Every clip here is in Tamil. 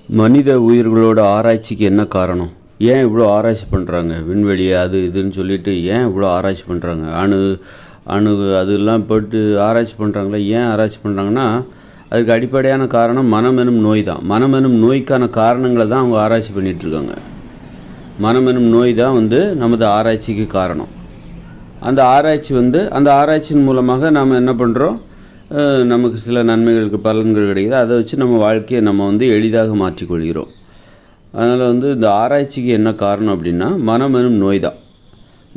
மனித உயிர்களோட ஆராய்ச்சிக்கு என்ன காரணம்? ஏன் இவ்வளோ ஆராய்ச்சி பண்ணுறாங்க? விண்வெளி அது இதுன்னு சொல்லிட்டு ஏன் இவ்வளோ ஆராய்ச்சி பண்ணுறாங்க? அணு அதெல்லாம் போட்டு ஆராய்ச்சி பண்ணுறாங்களே, ஏன் ஆராய்ச்சி பண்ணுறாங்கன்னா, அதுக்கு அடிப்படையான காரணம் மனம் எனும் நோய் தான். மனம் எனும் நோய்க்கான காரணங்களை தான் அவங்க ஆராய்ச்சி பண்ணிகிட்ருக்காங்க. மனம் எனும் நோய் தான் நமது ஆராய்ச்சிக்கு காரணம். அந்த ஆராய்ச்சியின் மூலமாக நாம் என்ன பண்ணுறோம்? நமக்கு சில நன்மைகளுக்கு பலன்கள் கிடைக்குது. அதை வச்சு நம்ம வாழ்க்கையை நம்ம எளிதாக மாற்றிக்கொள்கிறோம். அதனால் இந்த ஆராய்ச்சிக்கு என்ன காரணம் அப்படின்னா, மனம் எனும் நோய் தான்.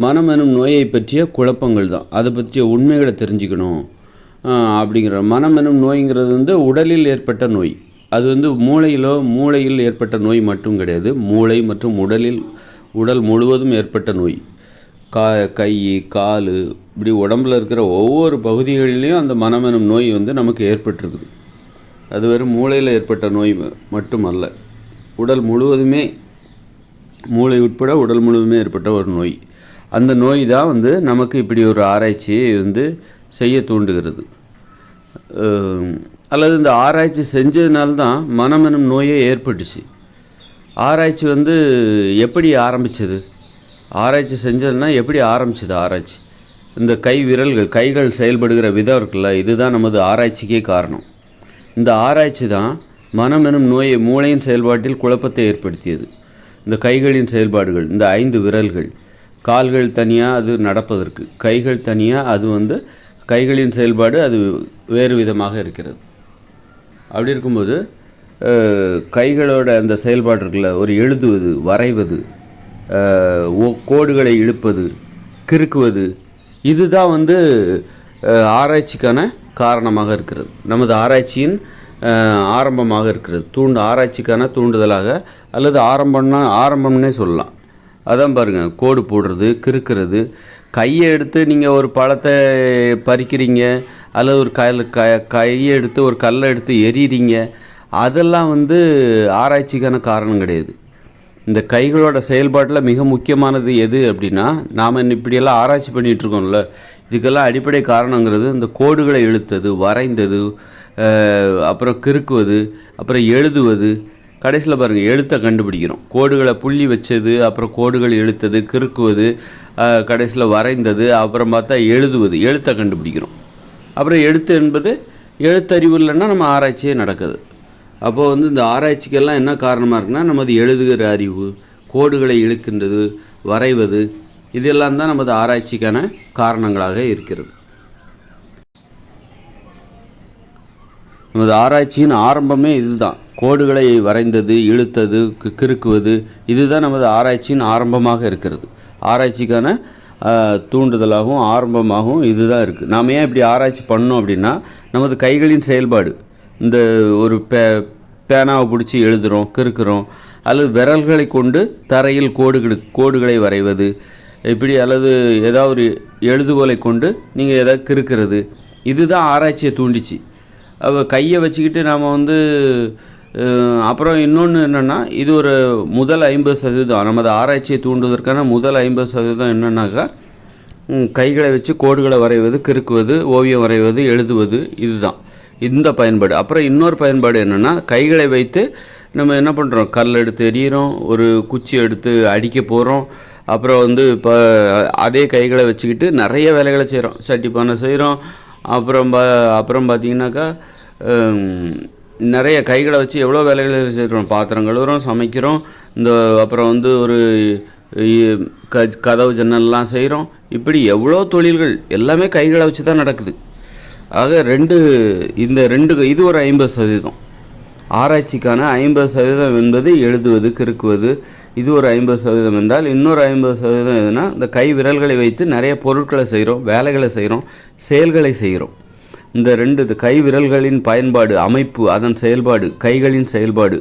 மனம் எனும் நோயை பற்றிய குழப்பங்கள் தான். அதை பற்றிய உண்மைகளை தெரிஞ்சுக்கணும் அப்படிங்கிற. மனம் எனும் நோய்ங்கிறது உடலில் ஏற்பட்ட நோய். அது மூளையில் ஏற்பட்ட நோய் மட்டும் கிடையாது. மூளை மற்றும் உடல் முழுவதும் ஏற்பட்ட நோய். கை, கால், இப்படி உடம்பில் இருக்கிற ஒவ்வொரு பகுதிகளிலையும் அந்த மனம் எனும் நோய் நமக்கு ஏற்பட்டிருக்குது. அது வெறும் மூளையில் ஏற்பட்ட நோய் மட்டுமல்ல, உடல் முழுவதுமே, மூளை உட்பட உடல் முழுவதுமே ஏற்பட்ட ஒரு நோய். அந்த நோய் தான் நமக்கு இப்படி ஒரு ஆராய்ச்சியை செய்ய தூண்டுகிறது. அல்லது இந்த ஆராய்ச்சி செஞ்சதுனால்தான் மனம் எனும் நோயே ஏற்பட்டுச்சு. ஆராய்ச்சி எப்படி ஆரம்பித்தது? ஆராய்ச்சி செஞ்சதுன்னா எப்படி ஆரம்பிச்சது ஆராய்ச்சி? இந்த கைகள் செயல்படுகிற விதம் இருக்குல்ல, இதுதான் நமது ஆராய்ச்சிக்கே காரணம். இந்த ஆராய்ச்சி தான் மனம் எனும் நோயை, மூளையின் செயல்பாட்டில் குழப்பத்தை ஏற்படுத்தியது. இந்த கைகளின் செயல்பாடுகள், இந்த 5 விரல்கள், கால்கள் தனியாக அது நடப்பதற்கு, கைகள் தனியாக அது கைகளின் செயல்பாடு அது வேறு விதமாக இருக்கிறது. அப்படி இருக்கும்போது கைகளோட அந்த செயல்பாடு இருக்குல்ல, ஒரு எழுதுவது, வரைவது, கோடுகளை இழுப்பது, கிறுக்குவது, இதுதான் ஆராய்ச்சிக்கான காரணமாக இருக்கிறது. நமது ஆராய்ச்சியின் ஆரம்பமாக இருக்கிறது. ஆராய்ச்சிக்கான தூண்டுதலாக, அல்லது ஆரம்பம்னே சொல்லலாம். அதான் பாருங்கள், கோடு போடுறது, கிறுக்கிறது. கையை எடுத்து நீங்கள் ஒரு பழத்தை பறிக்கிறீங்க, அல்லது ஒரு கையை எடுத்து ஒரு கல்லை எடுத்து எறிகிறீங்க, அதெல்லாம் ஆராய்ச்சிக்கான காரணம் கிடையாது. இந்த கைகளோட செயல்பாட்டில் மிக முக்கியமானது எது அப்படின்னா, நாம் இப்படியெல்லாம் ஆராய்ச்சி பண்ணிகிட்ருக்கோம்ல, இதுக்கெல்லாம் அடிப்படை காரணங்கிறது இந்த கோடுகளை இழுத்தது, வரைந்தது, அப்புறம் கிறுக்குவது, அப்புறம் எழுதுவது. கடைசியில் பாருங்கள், எழுத்தை கண்டுபிடிக்கிறோம். கோடுகளை புள்ளி வச்சது, அப்புறம் கோடுகள் இழுத்தது, கிறுக்குவது, கடைசியில் வரைந்தது, அப்புறம் பார்த்தா எழுதுவது, எழுத்தை கண்டுபிடிக்கிறோம். அப்புறம் எழுத்து என்பது, எழுத்தறிவு இல்லைன்னா நம்ம ஆராய்ச்சியே நடக்குது. அப்போது இந்த ஆராய்ச்சிக்கெல்லாம் என்ன காரணமாக இருக்குன்னா, நமது எழுதுகிற அறிவு, கோடுகளை இழுக்கின்றது, வரைவது, இதெல்லாம் தான் நமது ஆராய்ச்சிக்கான காரணங்களாக இருக்கிறது. நமது ஆராய்ச்சியின் ஆரம்பமே இதுதான். கோடுகளை வரைந்தது, இழுத்தது, கிறுக்குவது, இதுதான் நமது ஆராய்ச்சியின் ஆரம்பமாக இருக்கிறது. ஆராய்ச்சிக்கான தூண்டுதலாகவும் ஆரம்பமாகவும் இதுதான் இருக்குது. நாம் ஏன் இப்படி ஆராய்ச்சி பண்ணோம் அப்படின்னா, நமது கைகளின் செயல்பாடு, இந்த ஒரு பேனாவை பிடிச்சி எழுதுகிறோம், கிறுக்குறோம், அல்லது விரல்களை கொண்டு தரையில் கோடுகளை வரைவது, இப்படி, அல்லது ஏதாவது ஒரு எழுதுகோலை கொண்டு நீங்கள் எதாவது கிறுக்கிறது, இதுதான் ஆராய்ச்சியை தூண்டிச்சு. கையை வச்சுக்கிட்டு நாம் அப்புறம் இன்னொன்று என்னென்னா, இது ஒரு முதல் 50% நமது ஆராய்ச்சியை தூண்டுவதற்கான முதல் 50% என்னன்னாக்கா, கைகளை வச்சு கோடுகளை வரைவது, கிறுக்குவது, ஓவியம் வரைவது, எழுதுவது, இதுதான் இந்த பயன்பாடு. அப்புறம் இன்னொரு பயன்பாடு என்னென்னா, கைகளை வைத்து நம்ம என்ன பண்ணுறோம், கல் எடுத்து எறிகிறோம், ஒரு குச்சி எடுத்து அடிக்க போகிறோம், அப்புறம் இப்போ அதே கைகளை வச்சுக்கிட்டு நிறைய வேலைகளை செய்கிறோம். சட்டி பானை செய்கிறோம், அப்புறம் பார்த்திங்கனாக்கா நிறைய கைகளை வச்சு எவ்வளோ வேலைகளை செய்கிறோம். பாத்திரம் கழுவுறோம், சமைக்கிறோம், அப்புறம் ஒரு கதவு ஜன்னல்லாம் செய்கிறோம். இப்படி எவ்வளோ தொழில்கள் எல்லாமே கைகளை வச்சு தான் நடக்குது. ஆக இது ஒரு 50%. ஆராய்ச்சிக்கான 50% என்பது எழுதுவது, கிறுக்குவது, இது ஒரு 50% என்றால், இன்னொரு 50% எதுனா, இந்த கை விரல்களை வைத்து நிறைய பொருட்களை செய்கிறோம், வேலைகளை செய்கிறோம், செயல்களை செய்கிறோம். இந்த கை விரல்களின் பயன்பாடு, அமைப்பு, அதன் செயல்பாடு, கைகளின் செயல்பாடு,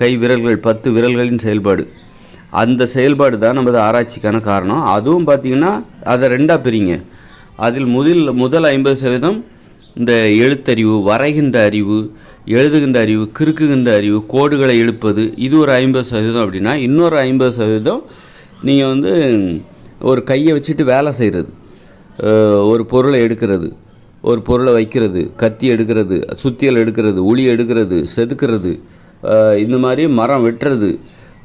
கை விரல்கள் 10 விரல்களின் செயல்பாடு, அந்த செயல்பாடு தான் நமது ஆராய்ச்சிக்கான காரணம். அதுவும் பார்த்திங்கன்னா அதை 2ஆக பிரிங்க. அதில் முதல் 50% இந்த எழுத்தறிவு, வரைகின்ற அறிவு, எழுதுகின்ற அறிவு, கிறுக்குகின்ற அறிவு, கோடுகளை இழுப்பது, இது ஒரு 50% அப்படின்னா, இன்னொரு 50% நீங்கள் ஒரு கையை வச்சுட்டு வேலை செய்கிறது, ஒரு பொருளை எடுக்கிறது, ஒரு பொருளை வைக்கிறது, கத்தி எடுக்கிறது, சுத்தியல் எடுக்கிறது, உளி எடுக்கிறது, செதுக்கிறது, இந்த மாதிரி மரம் வெட்டுறது,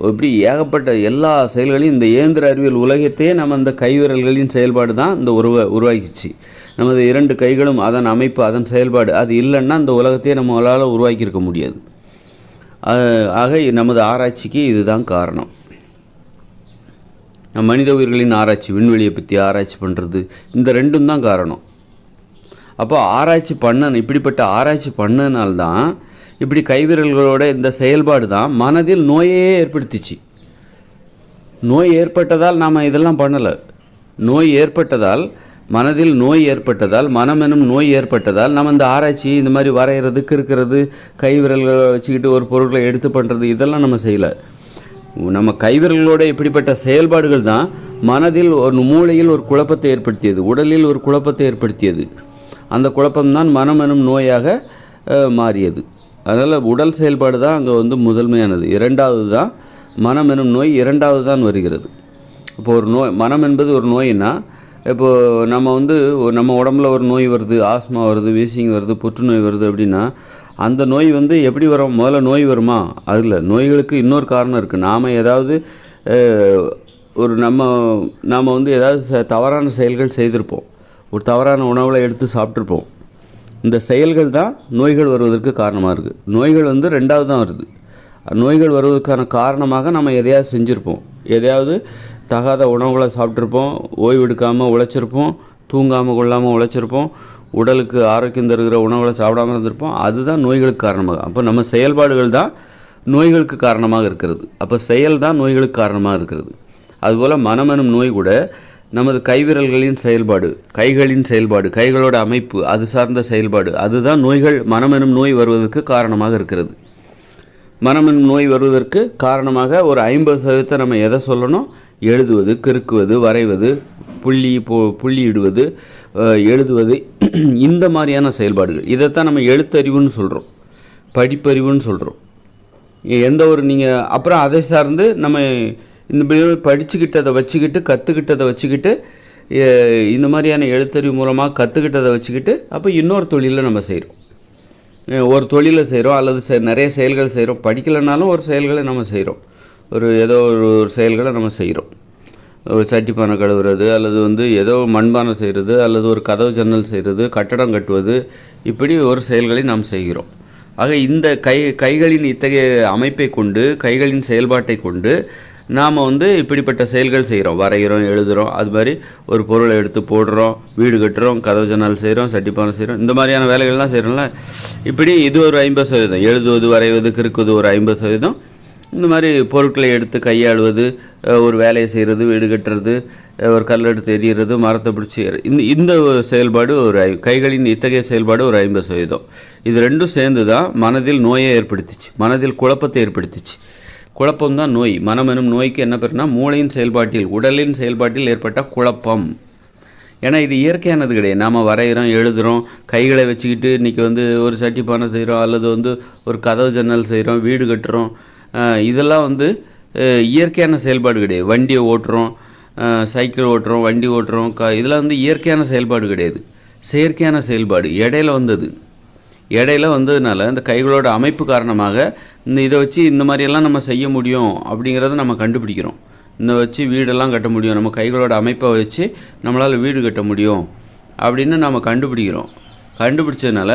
இப்படி ஏகப்பட்ட எல்லா செயல்களையும் இந்த இயந்திர அறிவியல் உலகத்தையே நம்ம இந்த கைவிரல்களின் செயல்பாடு தான் இந்த உருவாக்கிச்சு. நமது 2 கைகளும் அதன் அமைப்பு, அதன் செயல்பாடு, அது இல்லைன்னா இந்த உலகத்தையே நம்மளால் உருவாக்கியிருக்க முடியாது. ஆக நமது ஆராய்ச்சிக்கு இதுதான் காரணம். மனித உயிர்களின் ஆராய்ச்சி, விண்வெளியை பற்றி ஆராய்ச்சி பண்ணுறது, இந்த 2ம் தான் காரணம். அப்போ ஆராய்ச்சி இப்படிப்பட்ட ஆராய்ச்சி பண்ணனால்தான் இப்படி கைவிரல்களோட இந்த செயல்பாடு தான் மனதில் நோயே ஏற்படுத்திச்சு. நோய் ஏற்பட்டதால் நாம் இதெல்லாம் பண்ணலை. மனதில் நோய் ஏற்பட்டதால், மனம் எனும் நோய் ஏற்பட்டதால் நம்ம இந்த ஆராய்ச்சி, இந்த மாதிரி வரைகிறது, கிறுக்கிறது, கைவிரல்களை வச்சுக்கிட்டு ஒரு பொருட்களை எடுத்து பண்ணுறது, இதெல்லாம் நம்ம செய்யலை. நம்ம கைவிரல்களோட இப்படிப்பட்ட செயல்பாடுகள் தான் மனதில் ஒரு மூளையில் ஒரு குழப்பத்தை ஏற்படுத்தியது, உடலில் ஒரு குழப்பத்தை ஏற்படுத்தியது. அந்த குழப்பம்தான் மனம் எனும் நோயாக மாறியது. அதனால் உடல் செயல்பாடு தான் அங்கே முதன்மையானது. 2வது தான் மனம் எனும் நோய், 2வது தான் வருகிறது. இப்போ ஒரு நோய், மனம் என்பது ஒரு நோயின்னா, இப்போது நம்ம நம்ம உடம்புல ஒரு நோய் வருது, ஆஸ்மா வருது, வீசிங் வருது, புற்றுநோய் வருது அப்படின்னா அந்த நோய் எப்படி வரும்? முதல்ல நோய் வருமா? அதில் நோய்களுக்கு இன்னொரு காரணம் இருக்குது. நாம் ஏதாவது நாம் ஏதாவது தவறான செயல்கள் செய்திருப்போம், ஒரு தவறான உணவில் எடுத்து சாப்பிட்ருப்போம். இந்த செயல்கள் தான் நோய்கள் வருவதற்கு காரணமாக இருக்குது. நோய்கள் 2வது தான் வருது. நோய்கள் வருவதற்கான காரணமாக நம்ம எதையாவது செஞ்சுருப்போம், எதையாவது தகாத உணவுகளை சாப்பிட்ருப்போம், ஓய்வு எடுக்காமல் உழைச்சிருப்போம், தூங்காமல் கொள்ளாமல் உழைச்சிருப்போம், உடலுக்கு ஆரோக்கியம் தருகிற உணவுகளை சாப்பிடாமல் இருந்திருப்போம். அதுதான் நோய்களுக்கு காரணமாக. அப்போ நம்ம செயல்பாடுகள் தான் நோய்களுக்கு காரணமாக இருக்கிறது. அப்போ செயல் தான் நோய்களுக்கு காரணமாக இருக்கிறது. அதுபோல் மனமெனும் நோய் கூட நமது கைவிரல்களின் செயல்பாடு, கைகளின் செயல்பாடு, கைகளோட அமைப்பு, அது சார்ந்த செயல்பாடு, அதுதான் மனமெனும் நோய் வருவதற்கு காரணமாக இருக்கிறது. மனமெனும் நோய் வருவதற்கு காரணமாக ஒரு 50% நம்ம எதை சொல்லணும்? எழுதுவது, கிறுக்குவது, வரைவது, புள்ளியிடுவது, எழுதுவது, இந்த மாதிரியான செயல்பாடுகள். இதைத்தான் நம்ம எழுத்தறிவுன்னு சொல்கிறோம், படிப்பறிவுன்னு சொல்கிறோம். எந்த ஒரு நீங்கள் அப்புறம் அதை சார்ந்து நம்ம இந்த படிச்சுக்கிட்டதை வச்சுக்கிட்டு, கற்றுக்கிட்டதை வச்சுக்கிட்டு, இந்த மாதிரியான எழுத்தறிவு மூலமாக கற்றுக்கிட்டதை வச்சுக்கிட்டு அப்போ இன்னொரு தொழிலை நம்ம செய்கிறோம். ஒரு தொழிலை செய்கிறோம் அல்லது நிறைய செயல்கள் செய்கிறோம். படிக்கலைனாலும் ஒரு செயல்களை நம்ம செய்கிறோம், ஏதோ ஒரு செயல்களை நம்ம செய்கிறோம். ஒரு சட்டி பானை கழுவுறது, அல்லது ஏதோ மண்பானை செய்கிறது, அல்லது ஒரு கதவு ஜன்னல் செய்கிறது, கட்டடம் கட்டுவது, இப்படி ஒரு செயல்களை நாம் செய்கிறோம். ஆக இந்த கைகளின் இத்தகைய அமைப்பை கொண்டு, கைகளின் செயல்பாட்டை கொண்டு நாம் இப்படிப்பட்ட செயல்கள் செய்கிறோம். வரைகிறோம், எழுதுகிறோம், அது மாதிரி ஒரு பொருளை எடுத்து போடுறோம், வீடு கட்டுறோம், கதவு ஜன்னல் செய்கிறோம், சட்டிப்பானை செய்கிறோம், இந்த மாதிரியான வேலைகள்லாம் செய்கிறோம்ல. இப்படி இது ஒரு 50%, எழுதுவது, வரைவது, கிறுக்குவது ஒரு 50%. இந்த மாதிரி பொருட்களை எடுத்து கையாளுவது, ஒரு வேலையை செய்கிறது, வீடு கட்டுறது, ஒரு கல் எடுத்து எறிகிறது, மரத்தை பிடிச்சி இந்த செயல்பாடு கைகளின் இத்தகைய செயல்பாடு ஒரு 50%. இது 2ம் சேர்ந்து தான் மனதில் நோயை ஏற்படுத்திச்சு, மனதில் குழப்பத்தை ஏற்படுத்திச்சு. குழப்பம்தான் நோய். மனம் எனும் நோய்க்கு என்ன பேருனா மூளையின் செயல்பாட்டில், உடலின் செயல்பாட்டில் ஏற்பட்ட குழப்பம். ஏன்னா இது இயற்கையானது கிடையாது. நாம் வரைகிறோம், எழுதுகிறோம், கைகளை வச்சுக்கிட்டு இன்றைக்கி ஒரு சட்டி பானை செய்கிறோம், அல்லது ஒரு கதவு ஜன்னல் செய்கிறோம், வீடு கட்டுறோம். இதெல்லாம் இயற்கையான செயல்பாடு கிடையாது. வண்டியை ஓட்டுறோம், சைக்கிள் ஓட்டுறோம், வண்டி ஓட்டுறோம், இதெல்லாம் இயற்கையான செயல்பாடு கிடையாது, செயற்கையான செயல்பாடு. இடையில வந்ததுனால இந்த கைகளோட அமைப்பு காரணமாக இதை வச்சு இந்த மாதிரியெல்லாம் நம்ம செய்ய முடியும் அப்படிங்கிறத நம்ம கண்டுபிடிக்கிறோம். இந்த வச்சு வீடெல்லாம் கட்ட முடியும், நம்ம கைகளோட அமைப்பை வச்சு நம்மளால் வீடு கட்ட முடியும் அப்படின்னு நம்ம கண்டுபிடிச்சதுனால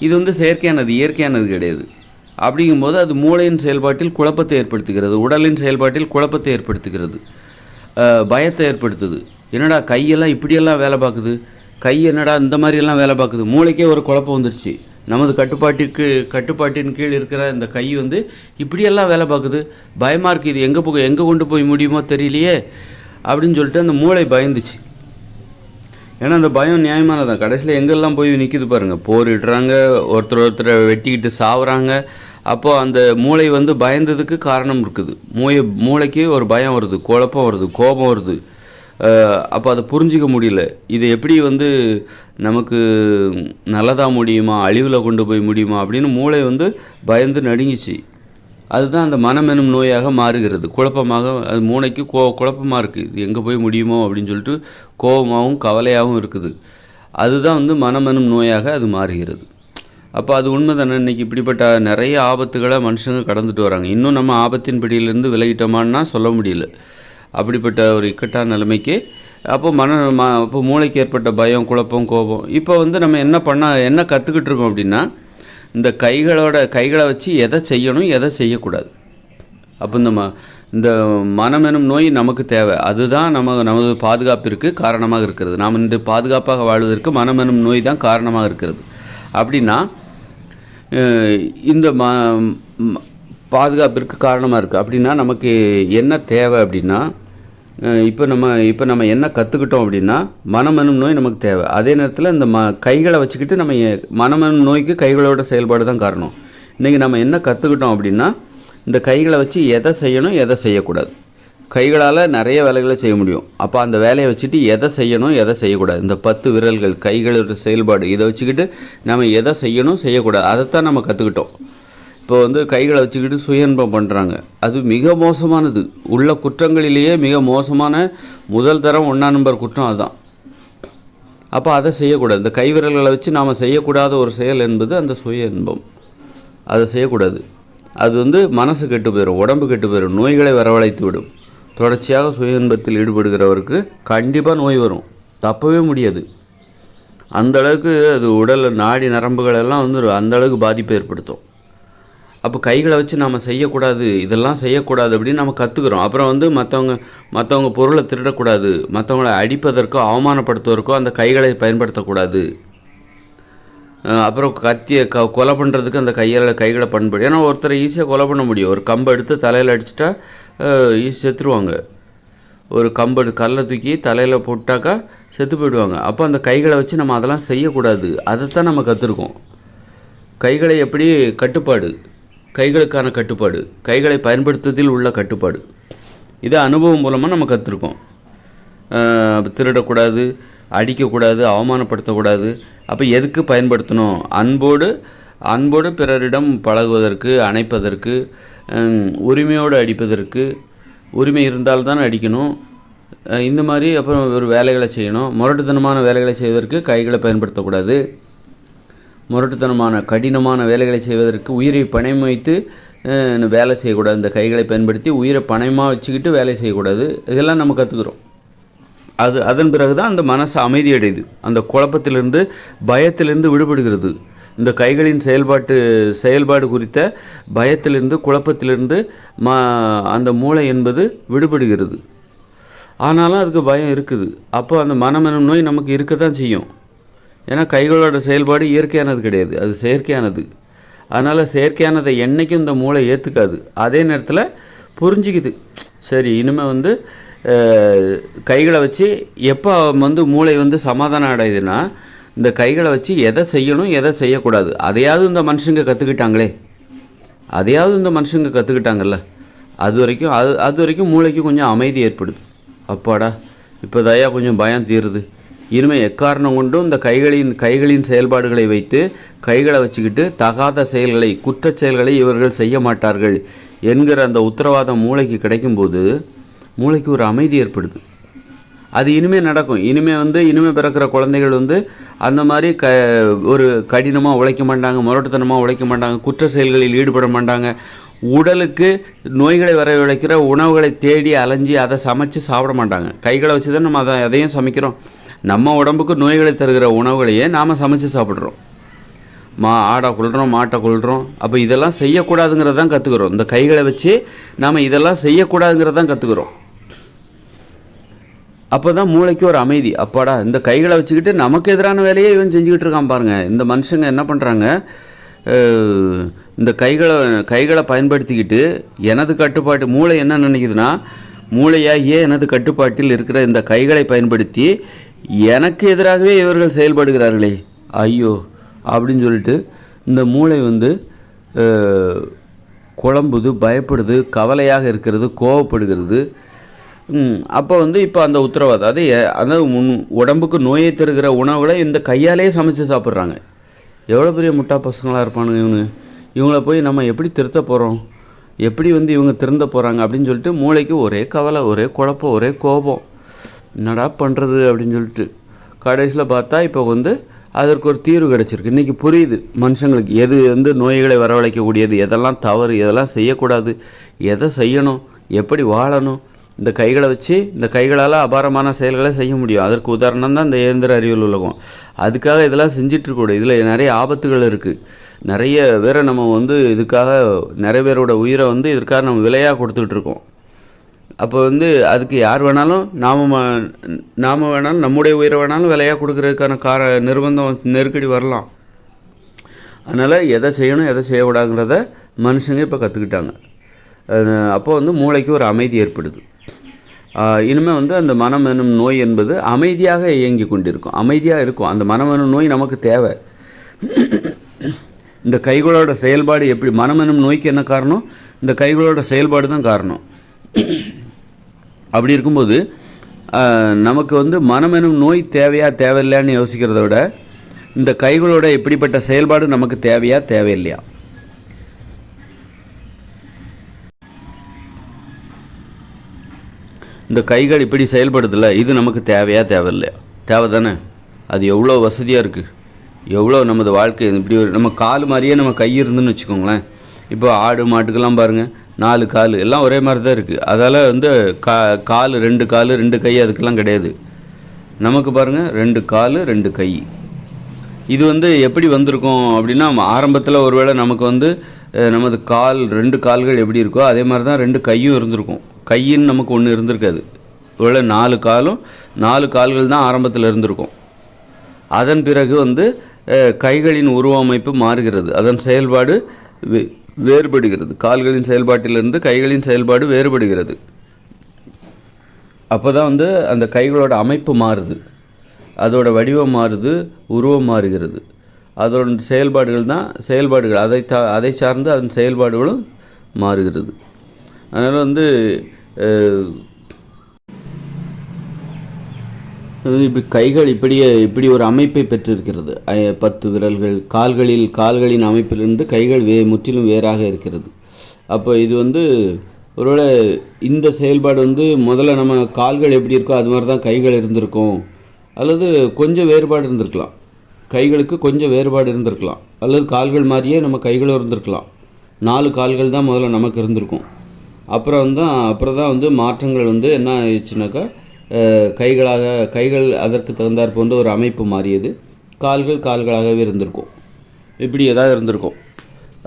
இது செயற்கையானது, இயற்கையானது கிடையாது. அப்படிங்கும்போது அது மூளையின் செயல்பாட்டில் குழப்பத்தை ஏற்படுத்துகிறது, உடலின் செயல்பாட்டில் குழப்பத்தை ஏற்படுத்துகிறது, பயத்தை ஏற்படுத்துது. என்னடா கையெல்லாம் இப்படியெல்லாம் வேலை பார்க்குது, கை என்னடா இந்த மாதிரியெல்லாம் வேலை பார்க்குது, மூளைக்கே ஒரு குழப்பம் வந்துருச்சு. நமது கட்டுப்பாட்டின் கீழ் இருக்கிற இந்த கை இப்படியெல்லாம் வேலை பார்க்குது, பயமாக இருக்குது, இது எங்கே கொண்டு போய் முடியுமோ தெரியலையே அப்படின்னு சொல்லிட்டு அந்த மூளை பயந்துச்சு. ஏன்னா அந்த பயம் நியாயமானதான். கடைசியில் எங்கெல்லாம் போய் நிற்கிது பாருங்கள், போரிடுறாங்க, ஒருத்தரை வெட்டிக்கிட்டு சாவுறாங்க. அப்போது அந்த மூளை பயந்ததுக்கு காரணம் இருக்குது. மூளைக்கு ஒரு பயம் வருது, குழப்பம் வருது, கோபம் வருது. அப்போ அதை புரிஞ்சிக்க முடியல. இது எப்படி நமக்கு நல்லதாக முடியுமா, அழிவில் கொண்டு போய் முடியுமா அப்படின்னு மூளை பயந்து நடுங்கிச்சு. அதுதான் அந்த மனம் எனும் நோயாக மாறுகிறது. குழப்பமாக அது மூளைக்கு குழப்பமாக இருக்குது, இது எங்கே போய் முடியுமோ அப்படின்னு சொல்லிட்டு கோபமாகவும் கவலையாகவும் இருக்குது. அதுதான் மனம் எனும் நோயாக அது மாறுகிறது. அப்போ அது உண்மை தானே. இன்றைக்கி இப்படிப்பட்ட நிறைய ஆபத்துகளை மனுஷங்க கடந்துட்டு வராங்க. இன்னும் நம்ம ஆபத்தின் பிடியிலேருந்து விலகிட்டோமான்னா சொல்ல முடியல. அப்படிப்பட்ட ஒரு இக்கட்டான நிலைமைக்கு அப்போ அப்போ மூளைக்கு ஏற்பட்ட பயம், குழப்பம், கோபம். இப்போ நம்ம என்ன கற்றுக்கிட்டு இருக்கோம் அப்படின்னா, இந்த கைகளை வச்சு எதை செய்யணும், எதை செய்யக்கூடாது. அப்போ இந்த மனம் எனும் நோய் நமக்கு தேவை. அதுதான் நமது பாதுகாப்பிற்கு காரணமாக இருக்கிறது. நாம் இந்த பாதுகாப்பாக வாழ்வதற்கு மனம் எனும் நோய் தான் காரணமாக இருக்கிறது. அப்படின்னா இந்த பாதுகாப்பிற்கு காரணமாக இருக்குது. அப்படின்னா நமக்கு என்ன தேவை அப்படின்னா, இப்போ நம்ம என்ன கற்றுக்கிட்டோம் அப்படின்னா, மனம் எனும் நோய் நமக்கு தேவை. அதே நேரத்தில் இந்த கைகளை வச்சுக்கிட்டு நம்ம மனம் எனும் நோய்க்கு கைகளோட செயல்பாடு தான் காரணம். இன்றைக்கி நம்ம என்ன கற்றுக்கிட்டோம் அப்படின்னா, இந்த கைகளை வச்சு எதை செய்யணும், எதை செய்யக்கூடாது. கைகளால் நிறைய வேலைகளை செய்ய முடியும். அப்போ அந்த வேலையை வச்சுட்டு எதை செய்யணும், எதை செய்யக்கூடாது. இந்த 10 விரல்கள், கைகளோட செயல்பாடு, இதை வச்சுக்கிட்டு நம்ம எதை செய்யணும், செய்யக்கூடாது, அதைத்தான் நம்ம கற்றுக்கிட்டோம். இப்போ கைகளை வச்சுக்கிட்டு சுய இன்பம் பண்ணுறாங்க. அது மிக மோசமானது. உள்ள குற்றங்களிலேயே மிக மோசமான முதல் தரம் 1ஆம் நம்பர் குற்றம் அதுதான். அப்போ அதை செய்யக்கூடாது. இந்த கை விரல்களை வச்சு நாம் செய்யக்கூடாத ஒரு செயல் என்பது அந்த சுய இன்பம். அதை செய்யக்கூடாது. அது மனசு கெட்டு போயிடும், உடம்பு கெட்டு போயிடும், நோய்களை வரவழைத்து விடும். தொடர்ச்சியாக சுய இன்பத்தில் ஈடுபடுகிறவருக்கு கண்டிப்பாக நோய் வரும், தப்பவே முடியாது. அந்தளவுக்கு அது உடல் நாடி நரம்புகள் எல்லாம் அந்தளவுக்கு பாதிப்பை ஏற்படுத்தும். அப்போ கைகளை வச்சு நாம் செய்யக்கூடாது, இதெல்லாம் செய்யக்கூடாது அப்படின்னு நம்ம கற்றுக்குறோம். அப்புறம் மற்றவங்க பொருளை திருடக்கூடாது, மற்றவங்களை அடிப்பதற்கோ அவமானப்படுத்துவதற்கோ அந்த கைகளை பயன்படுத்தக்கூடாது. அப்புறம் கத்தியை கொலை பண்ணுறதுக்கு அந்த கைகளை பயன்படும். ஏன்னா ஒருத்தரை ஈஸியாக கொலை பண்ண முடியும். ஒரு கம்பை எடுத்து தலையில் அடிச்சிட்டா செத்துருவாங்க. ஒரு கல்லை தூக்கி தலையில் போட்டாக்கா செத்து போயிடுவாங்க. அப்போ அந்த கைகளை வச்சு நம்ம அதெல்லாம் செய்யக்கூடாது. அதைத்தான் நம்ம கற்றுருக்கோம். கைகளை எப்படி கட்டுப்பாடு, கைகளுக்கான கட்டுப்பாடு, கைகளை பயன்படுத்துவதில் உள்ள கட்டுப்பாடு, இதை அனுபவம் மூலமாக நம்ம கற்றுருக்கோம். திருடக்கூடாது, அடிக்கக்கூடாது, அவமானப்படுத்தக்கூடாது. அப்போ எதுக்கு பயன்படுத்தணும்? அன்போடு பிறரிடம் பழகுவதற்கு, அணைப்பதற்கு, உரிமையோடு அடிப்பதற்கு. உரிமை இருந்தால்தான் அடிக்கணும். இந்த மாதிரி அப்புறம் ஒரு வேலைகளை செய்யணும். முரட்டுத்தனமான வேலைகளை செய்வதற்கு கைகளை பயன்படுத்தக்கூடாது. முரட்டுத்தனமான கடினமான வேலைகளை செய்வதற்கு உயிரை பணயம் வைத்து வேலை செய்யக்கூடாது. இந்த கைகளை பயன்படுத்தி உயிரை பணயமாக வச்சுக்கிட்டு வேலை செய்யக்கூடாது. இதெல்லாம் நம்ம கற்றுக்குறோம். அதன் பிறகு தான் அந்த மனசு அமைதியடையுது. அந்த குழப்பத்திலிருந்து, பயத்திலிருந்து விடுபடுகிறது. இந்த கைகளின் செயல்பாடு குறித்த பயத்திலிருந்து, குழப்பத்திலிருந்து அந்த மூளை என்பது விடுபடுகிறது. ஆனாலும் அதுக்கு பயம் இருக்குது. அப்போ அந்த மனம் எனும் நோய் நமக்கு இருக்க தான் செய்யும். ஏன்னா கைகளோட செயல்பாடு இயற்கையானது கிடையாது, அது செயற்கையானது. அதனால் செயற்கையானதை என்றைக்கும் இந்த மூளை ஏற்றுக்காது. அதே நேரத்தில் புரிஞ்சிக்குது, சரி இனிமேல் கைகளை வச்சு எப்போ மூளை சமாதானம் அடையுதுன்னா, இந்த கைகளை வச்சு எதை செய்யணும், எதை செய்யக்கூடாது, அதையாவது இந்த மனுஷங்க கற்றுக்கிட்டாங்கல்ல, அது வரைக்கும் மூளைக்கு கொஞ்சம் அமைதி ஏற்படுது. அப்பாடா இப்போ தயா கொஞ்சம் பயம் தீருது. இனிமேல் எக்காரணம் கொண்டும் இந்த கைகளின் செயல்பாடுகளை வைத்து கைகளை வச்சுக்கிட்டு தகாத செயல்களை, குற்றச் செயல்களை இவர்கள் செய்ய மாட்டார்கள் என்கிற அந்த உத்தரவாதம் மூளைக்கு கிடைக்கும்போது மூளைக்கு ஒரு அமைதி ஏற்படுது. அது இனிமேல் நடக்கும். இனிமேல் பிறக்கிற குழந்தைகள் அந்த மாதிரி ஒரு கடினமாக உழைக்க மாட்டாங்க, முரட்டுத்தனமாக உழைக்க மாட்டாங்க, குற்ற செயல்களில் ஈடுபட மாட்டாங்க. உடலுக்கு நோய்களை வரவழைக்கிற உணவுகளை தேடி அலைஞ்சி அதை சமைச்சு சாப்பிட மாட்டாங்க. கைகளை வச்சு தான் நம்ம அதையும் சமைக்கிறோம். நம்ம உடம்புக்கு நோய்களை தருகிற உணவுகளையே நாம் சமைச்சு சாப்பிட்றோம். ஆடை கொள்கிறோம், மாட்டை கொள்கிறோம். அப்போ இதெல்லாம் செய்யக்கூடாதுங்கிறது தான் கற்றுக்குறோம். இந்த கைகளை வச்சு நாம் இதெல்லாம் செய்யக்கூடாதுங்கிறது தான் கற்றுக்குறோம். அப்போ தான் மூளைக்கு ஒரு அமைதி. அப்பாடா இந்த கைகளை வச்சுக்கிட்டு நமக்கு எதிரான வேலையை இவன் செஞ்சுக்கிட்டு இருக்கான் பாருங்கள். இந்த மனுஷங்க என்ன பண்ணுறாங்க, இந்த கைகளை பயன்படுத்திக்கிட்டு எனது கட்டுப்பாட்டு மூளை என்ன நினைக்குதுன்னா, மூளையாகிய எனது கட்டுப்பாட்டில் இருக்கிற இந்த கைகளை பயன்படுத்தி எனக்கு எதிராகவே இவர்கள் செயல்படுகிறார்களே, ஐயோ அப்படின்னு சொல்லிட்டு இந்த மூளை குழம்புது, பயப்படுது, கவலையாக இருக்கிறது, கோவப்படுகிறது. அப்போ இப்போ அந்த உத்தரவாதம் அதாவது உடம்புக்கு நோயை தருகிற உணவுகளை இந்த கையாலே சமைச்சு சாப்பிட்றாங்க. எவ்வளோ பெரிய முட்டா பசங்களாக இருப்பானுங்க இவங்கள போய் நம்ம எப்படி திருத்த போகிறோம், எப்படி இவங்க திருந்த போகிறாங்க அப்படின்னு சொல்லிட்டு மூளைக்கு ஒரே கவலை, ஒரே குழப்பம், ஒரே கோபம். என்னடா பண்ணுறது அப்படின்னு சொல்லிட்டு கடைசியில் பார்த்தா இப்போ அதற்கு ஒரு தீர்வு கிடச்சிருக்கு. இன்றைக்கி புரியுது மனுஷங்களுக்கு எது வந்து நோய்களை வரவழைக்கக்கூடியது, எதெல்லாம் தவறு, எதெல்லாம் செய்யக்கூடாது, எதை செய்யணும், எப்படி வாழணும். இந்த கைகளை வச்சு இந்த கைகளால் அபாரமான செயல்களை செய்ய முடியும். அதற்கு உதாரணம் தான் இந்த இயந்திர அறிவியல் உலகம். அதுக்காக இதெல்லாம் செஞ்சிட்ருக்கூடாது. இதில் நிறைய ஆபத்துகள் இருக்குது. நிறைய பேரை நம்ம வந்து இதுக்காக நிறைய பேரோட உயிரை வந்து இதற்காக நம்ம விலையாக கொடுத்துட்ருக்கோம். அப்போ வந்து அதுக்கு யார் வேணாலும் நாம் வேணாலும் நம்முடைய உயிரை வேணாலும் விலையாக கொடுக்கறதுக்கான நிர்பந்தம் நெருக்கடி வரலாம். அதனால் எதை செய்யணும் எதை செய்யக்கூடாதுங்கிறத மனுஷங்க இப்போ கற்றுக்கிட்டாங்க. அப்போ வந்து மூளைக்கு ஒரு அமைதி ஏற்படுது. இனிமேல் வந்து அந்த மனம் எனும் நோய் என்பது அமைதியாக இயங்கி கொண்டிருக்கும், அமைதியாக இருக்கும். அந்த மனம் எனும் நோய் நமக்கு தேவை. இந்த கைகளோட செயல்பாடு எப்படி, மனம் எனும் நோய்க்கு என்ன காரணம்? இந்த கைகளோட செயல்பாடு தான் காரணம். அப்படி இருக்கும்போது நமக்கு வந்து மனம் எனும் நோய் தேவையா தேவையில்லையான்னு யோசிக்கிறத விட இந்த கைகளோட எப்படிப்பட்ட செயல்பாடு நமக்கு தேவையா தேவையில்லையா, இந்த கைகள் இப்படி செயல்படுதில்ல, இது நமக்கு தேவையா தேவையில்லையா? தேவை தானே. அது எவ்வளோ வசதியாக இருக்குது, எவ்வளோ நமது வாழ்க்கை. இப்படி நம்ம கால் மாதிரியே நம்ம கை இருந்துன்னு வச்சுக்கோங்களேன். இப்போ ஆடு மாட்டுக்கெல்லாம் பாருங்கள் 4 கால் எல்லாம் ஒரே மாதிரி தான் இருக்குது. அதால் வந்து கால் 2 கால் 2 கை அதுக்கெல்லாம் கிடையாது. நமக்கு பாருங்கள் 2 கால் 2 கை. இது வந்து எப்படி வந்திருக்கும் அப்படின்னா, ஆரம்பத்தில் ஒருவேளை நமக்கு வந்து நமது 2 கால்கள் எப்படி இருக்கோ அதே மாதிரி தான் 2 கையும் இருந்திருக்கும். கையின்னு நமக்கு ஒன்று இருந்திருக்காது. ஒருவேளை 4 கால்கள் தான் ஆரம்பத்தில் இருந்திருக்கும். அதன் பிறகு வந்து கைகளின் உருவமைப்பு மாறுகிறது, அதன் செயல்பாடு வேறுபடுகிறது. கால்களின் செயல்பாட்டிலிருந்து கைகளின் செயல்பாடு வேறுபடுகிறது. அப்போ தான் வந்து அந்த கைகளோட அமைப்பு மாறுது, அதோட வடிவம் மாறுது, உருவம் மாறுகிறது. அதோட செயல்பாடுகள் அதை சார்ந்து அதன் செயல்பாடுகளும் மாறுகிறது. அதனால் வந்து இப்படி கைகள் இப்படி ஒரு அமைப்பை பெற்றிருக்கிறது. 10 விரல்கள், கால்களின் அமைப்பிலிருந்து கைகள் முற்றிலும் வேறாக இருக்கிறது. அப்போ இது வந்து ஒருவேளை இந்த செயல்பாடு வந்து முதல்ல நம்ம கால்கள் எப்படி இருக்கோ அது மாதிரி தான் கைகள் இருந்திருக்கும், அல்லது கொஞ்சம் வேறுபாடு இருந்திருக்கலாம். கைகளுக்கு கொஞ்சம் வேறுபாடு இருந்திருக்கலாம், அல்லது கால்கள் மாதிரியே நம்ம கைகளும் இருந்திருக்கலாம். 4 கால்கள் தான் முதல்ல நமக்கு இருந்திருக்கும். அப்புறம் தான் வந்து மாற்றங்கள் வந்து என்ன ஆயிடுச்சுனாக்கா, கைகள் அதற்கு தகுந்தாற் போன்ற ஒரு அமைப்பு மாறியது. கால்களாகவே இருந்திருக்கும், இப்படி ஏதாவது இருந்திருக்கும்.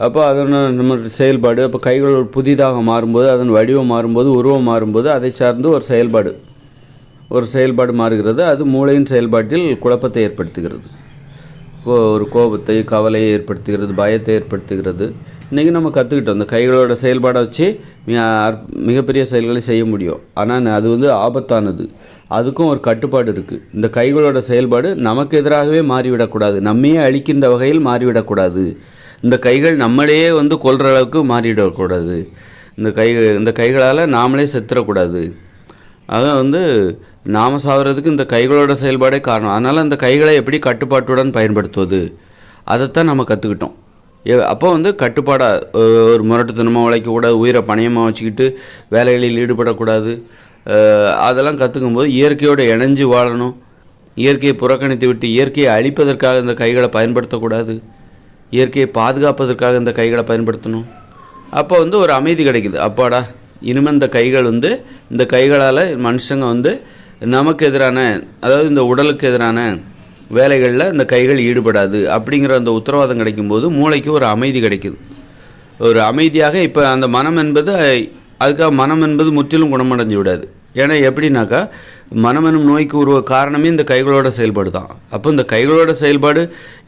அப்போ அதோட நம்ம செயல்பாடு, அப்போ கைகள் புதிதாக மாறும்போது, அதன் வடிவம் மாறும்போது, உருவம் மாறும்போது அதை சார்ந்து ஒரு செயல்பாடு மாறுகிறது. அது மூளையின் செயல்பாட்டில் குழப்பத்தை ஏற்படுத்துகிறது. ஒரு கோபத்தை, கவலையை ஏற்படுத்துகிறது, பயத்தை ஏற்படுத்துகிறது. இன்றைக்கி நம்ம கற்றுக்கிட்டோம் இந்த கைகளோட செயல்பாடை வச்சு மிகப்பெரிய செயல்களை செய்ய முடியும். ஆனால் அது வந்து ஆபத்தானது. அதுக்கும் ஒரு கட்டுப்பாடு இருக்குது. இந்த கைகளோட செயல்பாடு நமக்கு எதிராகவே மாறிவிடக்கூடாது, நம்மையே அழிக்கின்ற வகையில் மாறிவிடக்கூடாது. இந்த கைகள் நம்மளையே வந்து கொல்கிற அளவுக்கு மாறிவிடக்கூடாது. இந்த கைகளால் நாமளே செத்துடக்கூடாது. ஆக வந்து நாம் சாகிறதுக்கு இந்த கைகளோட செயல்பாடே காரணம். அதனால் இந்த கைகளை எப்படி கட்டுப்பாட்டுடன் பயன்படுத்துவது, அதைத்தான் நம்ம கற்றுக்கிட்டோம். அப்போ வந்து கட்டுப்பாடாக ஒரு முரட்டுத்தனமாக உழைக்கக்கூடாது, உயிரை பணயமாக வச்சுக்கிட்டு வேலைகளில் ஈடுபடக்கூடாது. அதெல்லாம் கற்றுக்கும் போது இயற்கையோடு இணைஞ்சு வாழணும். இயற்கையை புறக்கணித்து விட்டு இயற்கையை அழிப்பதற்காக இந்த கைகளை பயன்படுத்தக்கூடாது, இயற்கையை பாதுகாப்பதற்காக இந்த கைகளை பயன்படுத்தணும். அப்போ வந்து ஒரு அமைதி கிடைக்குது. அப்பாடா, இனிமேல் இந்த கைகளால் மனுஷங்க வந்து நமக்கு எதிரான, அதாவது இந்த உடலுக்கு எதிரான வேலைகளில் இந்த கைகள் ஈடுபடாது அப்படிங்கிற அந்த உத்தரவாதம் கிடைக்கும்போது மூளைக்கு ஒரு அமைதி கிடைக்குது. ஒரு அமைதியாக இப்போ அந்த மனம் என்பது முற்றிலும் குணமடைஞ்சு விடாது. ஏன்னா எப்படின்னாக்கா, மனம் எனும் நோய்க்கு உருவ காரணமே இந்த கைகளோட செயல்பாடு தான். அப்போ இந்த கைகளோட செயல்பாடு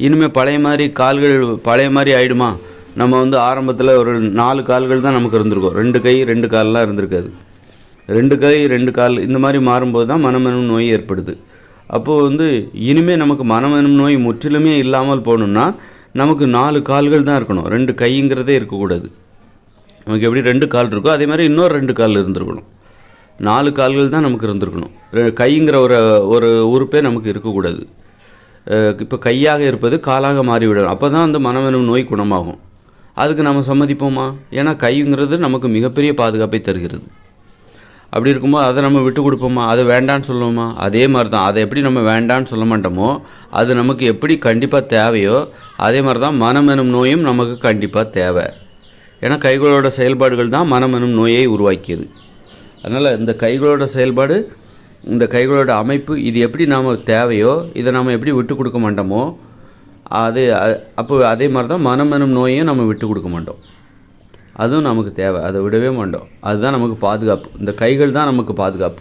இனிமேல் பழைய மாதிரி ஆகிடுமா? நம்ம வந்து ஆரம்பத்தில் ஒரு 4 கால்கள் தான் நமக்கு இருந்திருக்கும், 2 கை 2 கால்லாம் இருந்திருக்காது. 2 கை 2 கால் இந்த மாதிரி மாறும்போது தான் மனம் எனும் நோய் ஏற்படுது. அப்போது வந்து இனிமேல் நமக்கு மனம் எனும் நோய் முற்றிலுமே இல்லாமல் போகணுன்னா நமக்கு 4 கால்கள் தான் இருக்கணும், 2 கைங்கிறதே இருக்கக்கூடாது. நமக்கு எப்படி 2 கால் இருக்கோ அதே மாதிரி இன்னொரு 2 கால் இருந்திருக்கணும். 4 கால்கள் தான் நமக்கு இருந்திருக்கணும். கைங்கிற ஒரு உறுப்பே நமக்கு இருக்கக்கூடாது. இப்போ கையாக இருப்பது காலாக மாறிவிடும். அப்போ தான் அந்த மனம் எனும் நோய் குணமாகும். அதுக்கு நம்ம சம்மதிப்போமா? ஏன்னா கைங்கிறது நமக்கு மிகப்பெரிய பாதுகாப்பை தருகிறது. அப்படி இருக்கும்போது அதை நம்ம விட்டு கொடுப்போமா? அதை வேண்டான்னு சொல்லுவோமா? அதே மாதிரி தான், அதை எப்படி நம்ம வேண்டான்னு சொல்ல மாட்டோமோ அது நமக்கு எப்படி கண்டிப்பாக தேவையோ அதே மாதிரி தான் மனம் எனும் நோயும் நமக்கு கண்டிப்பாக தேவை. ஏன்னா கைகளோட செயல்பாடுகள் தான் மனம் எனும் நோயை உருவாக்கியது. அதனால் இந்த கைகளோட செயல்பாடு, இந்த கைகளோட அமைப்பு, இது எப்படி நாம் தேவையோ இதை நம்ம எப்படி விட்டு கொடுக்க மாட்டோமோ அப்போ அதே மாதிரி தான் மனம் எனும் நோயையும் நம்ம விட்டு கொடுக்க மாட்டோம். அதுவும் நமக்கு தேவை, அதை விடவே மாட்டோம். அதுதான் நமக்கு பாதுகாப்பு. இந்த கைகள் தான் நமக்கு பாதுகாப்பு.